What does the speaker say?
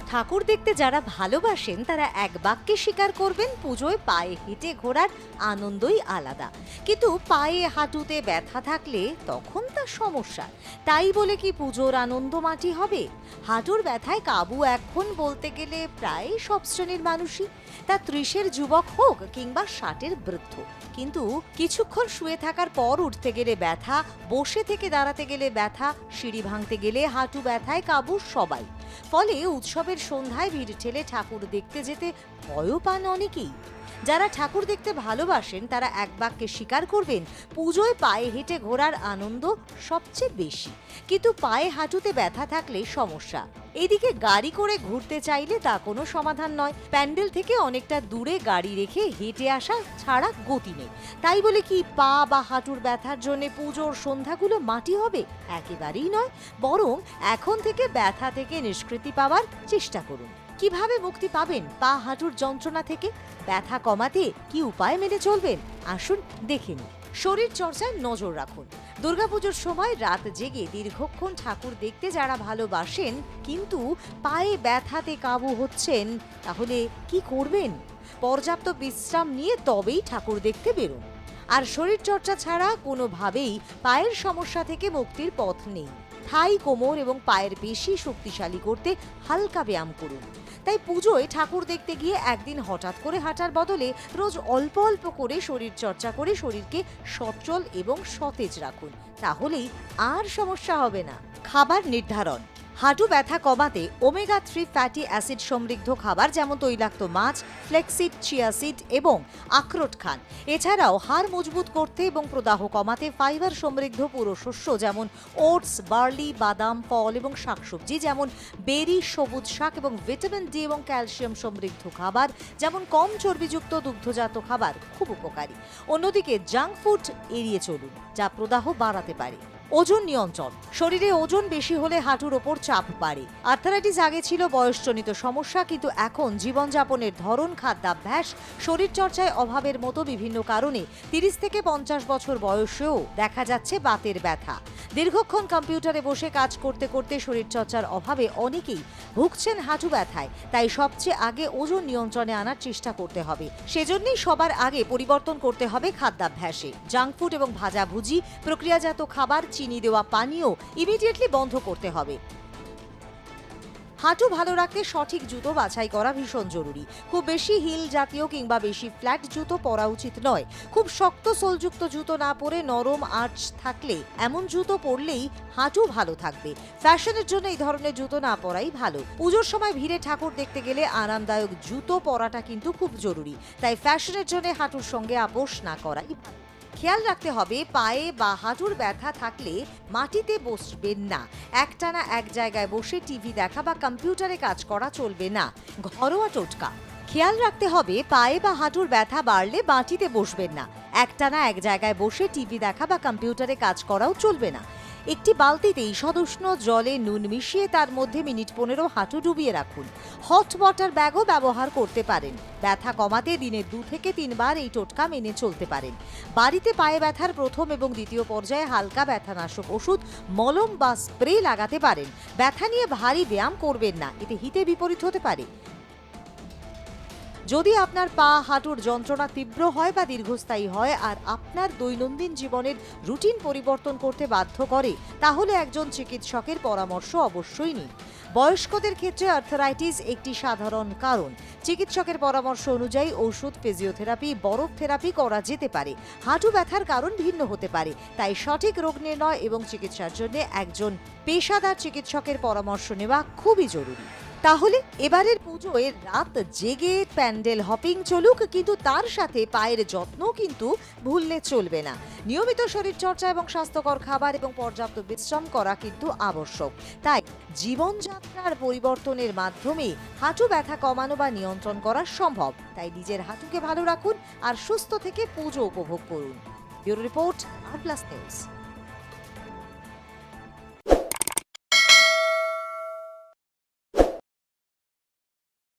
ঠাকুর দেখতে যারা ভালোবাসেন তারা এক বাক্যে স্বীকার করবেন, পুজোয় পায়ে হেঁটে ঘোরার আনন্দই আলাদা। কিন্তু পায়ে হাঁটুতে ব্যথা থাকলে তখন তার সমস্যা। তাই বলে কি পুজোর আনন্দ মাটি হবে? হাঁটুর ব্যথায় কাবু এখন বলতে গেলে প্রায় সব শ্রেণীর মানুষই, তা ৩০-এর যুবক হোক কিংবা ৬০-এর বৃদ্ধ। কিন্তু কিছুক্ষণ শুয়ে থাকার পর উঠতে গেলে ব্যথা, বসে থেকে দাঁড়াতে গেলে ব্যথা, সিঁড়ি ভাঙতে গেলে হাঁটু ব্যথায় কাবু সবাই। ফলে উৎসবের সন্ধ্যায় ভিড় ঠেলে ঠাকুর দেখতে যেতে ভয়ও পান অনেকেই। যারা ঠাকুর দেখতে ভালোবাসেন তারা এক বাক্যে স্বীকার করবেন, পুজোয় পায়ে হেঁটে ঘোরার আনন্দ সবচেয়ে বেশি। কিন্তু পায়ে হাঁটুতে ব্যথা থাকলে সমস্যা। এদিকে গাড়ি করে ঘুরতে চাইলে তা কোনো সমাধান নয়। প্যান্ডেল থেকে অনেকটা দূরে গাড়ি রেখে হেঁটে আসা ছাড়া গতি নেই। তাই বলে কি পা বা হাঁটুর ব্যথার জন্য পুজোর সন্ধ্যাগুলো মাটি হবে? একেবারেই নয়। বরং এখন থেকে ব্যথা থেকে নিষ্কৃতি পাওয়ার চেষ্টা করুন। কিভাবে মুক্তি পাবেন পা হাঁটুর যন্ত্রণা থেকে? ব্যথা কমাতে কি উপায় মেনে চলবেন? আসুন দেখে নিন। শরীর চর্চায় নজর রাখুন। দুর্গাপুজোর সময় রাত জেগে দীর্ঘক্ষণ ঠাকুর দেখতে যারা ভালোবাসেন কিন্তু পায়ে ব্যথাতে কাবু হচ্ছেন, তাহলে কি করবেন? পর্যাপ্ত বিশ্রাম নিয়ে তবেই ঠাকুর দেখতে বেরোন। আর শরীর চর্চা ছাড়া কোনোভাবেই পায়ের সমস্যা থেকে মুক্তির পথ নেই। থাই, কোমর এবং পায়ের পেশি শক্তিশালী করতে হালকা ব্যায়াম করুন। তাই পুজোয় ঠাকুর দেখতে গিয়ে একদিন হঠাৎ করে হাঁটার বদলে রোজ অল্প অল্প করে শরীর চর্চা করে শরীরকে সচল এবং সতেজ রাখুন। তাহলেই আর সমস্যা হবে না। খাবার নির্ধারণ। হাঁটু ব্যথা কমাতে ওমেগা-3 ফ্যাটি অ্যাসিড সমৃদ্ধ খাবার যেমন তৈলাক্ত মাছ, ফ্লেক্সিড, চিয়া সিড এবং আখরোট খান। এছাড়াও হাড় মজবুত করতে এবং প্রদাহ কমাতে ফাইবার সমৃদ্ধ পুরো শস্য যেমন ওটস, বার্লি, বাদাম, ফল এবং শাকসবজি যেমন বেরি, সবুজ শাক এবং ভিটামিন ডি এবং ক্যালসিয়াম সমৃদ্ধ খাবার যেমন কম চর্বিযুক্ত দুগ্ধজাত খাবার খুব উপকারী। অন্যদিকে জাঙ্ক ফুড এড়িয়ে চলুন, যা প্রদাহ বাড়াতে পারে। ওজন নিয়ন্ত্রণ। শরীরে ওজন বেশি হলে হাঁটুর ওপর চাপ বাড়ে। আর্থারাইটিস আগে ছিল বয়সজনিত সমস্যা, কিন্তু এখন জীবনযাপনের ধরন, খাদ্যাভ্যাস, শরীরচর্চায় অভাবের মতো বিভিন্ন কারণে ৩০ থেকে ৫০ বছর বয়সেও দেখা যাচ্ছে বাতের ব্যথা। দীর্ঘক্ষণ কম্পিউটারে বসে কাজ করতে করতে শরীরচর্চার অভাবে অনেকেই ভুগছেন হাঁটু ব্যথায়। তাই সবচেয়ে আগে ওজন নিয়ন্ত্রণে আনার চেষ্টা করতে হবে। সেজন্যই সবার আগে পরিবর্তন করতে হবে খাদ্যাভ্যাসে। জাঙ্ক ফুড এবং ভাজাভুজি, প্রক্রিয়াজাত খাবার, চিনি দেওয়া পানীয় ইমিডিয়েটলি বন্ধ করতে হবে। হাঁটু ভালো রাখতে সঠিক জুতো বাছাই করা ভীষণ জরুরি। খুব বেশি হিল জাতীয় কিংবা বেশি ফ্ল্যাট জুতো পরা উচিত নয়। খুব শক্ত সোলযুক্ত জুতো না পরে নরম আঁচ থাকলে এমন জুতো পরলেই হাঁটু ভালো থাকবে। ফ্যাশনের জন্য এই ধরনের জুতো না পরাই ভালো। পুজোর সময় ভিড়ে ঠাকুর দেখতে গেলে আরামদায়ক জুতো পরাটা কিন্তু খুব জরুরি। তাই ফ্যাশনের জন্য হাঁটুর সঙ্গে আপোষ না করাই ভালো। খেয়াল রাখতে হবে, পায়ে বা হাঁটুর ব্যথা থাকলে মাটিতে বসবেন না। একটানা এক জায়গায় বসে টিভি দেখা বা কম্পিউটারে কাজ করা চলবে না। ঘরোয়া টোটকা। খেয়াল রাখতে হবে, পায়ে বা হাঁটুর ব্যথা বাড়লে মাটিতে বসবেন না। একটানা এক জায়গায় বসে টিভি দেখা বা কম্পিউটারে কাজ করাও চলবে না। একটি বালতিতে ঈষদুষ্ণ জলে নুন মিশিয়ে তার মধ্যে মিনিট ১৫ হাঁটু ডুবিয়ে রাখুন। হট ওয়াটার ব্যাগও ব্যবহার করতে পারেন। ব্যথা কমাতে দিনে ২ থেকে ৩ বার এই টোটকা মেনে চলতে পারেন। বাড়িতে পায়ে ব্যথার প্রথম এবং দ্বিতীয় পর্যায়ে হালকা ব্যথানাশক ওষুধ, মলম বা স্প্রে লাগাতে পারেন। ব্যথা নিয়ে ভারী ব্যায়াম করবেন না, এতে হিতে বিপরীত হতে পারে। যদি আপনার পা হাঁটুর যন্ত্রণা তীব্র হয় বা দীর্ঘস্থায়ী হয় আর আপনার দৈনন্দিন জীবনের রুটিন পরিবর্তন করতে বাধ্য করে, তাহলে একজন চিকিৎসকের পরামর্শ অবশ্যই নিন। বয়স্কদের ক্ষেত্রে আর্থারাইটিস একটি সাধারণ কারণ। চিকিৎসকের পরামর্শ অনুযায়ী ওষুধ, ফিজিওথেরাপি, বরফ থেরাপি করা যেতে পারে। হাঁটু ব্যথার কারণ ভিন্ন হতে পারে, তাই সঠিক রোগ নির্ণয় এবং চিকিৎসার জন্য একজন পেশাদার চিকিৎসকের পরামর্শ নেওয়া খুবই জরুরি। তাহলে এবারের পুজোয় রাত জেগে প্যান্ডেল হপিং চলুক, কিন্তু তার সাথে পায়ের যত্ন কিন্তু ভুললে চলবে না। নিয়মিত শরীরচর্চা এবং স্বাস্থ্যকর খাবার এবং পর্যাপ্ত বিশ্রাম করা কিন্তু আবশ্যক। তাই জীবনযাত্রার পরিবর্তনের মাধ্যমে হাঁটু ব্যথা কমানো বা নিয়ন্ত্রণ করা সম্ভব। তাই নিজের হাঁটুকে ভালো রাখুন আর সুস্থ থেকে পুজো উপভোগ করুন। ব্যুরো রিপোর্ট, আর প্লাস নিউজ।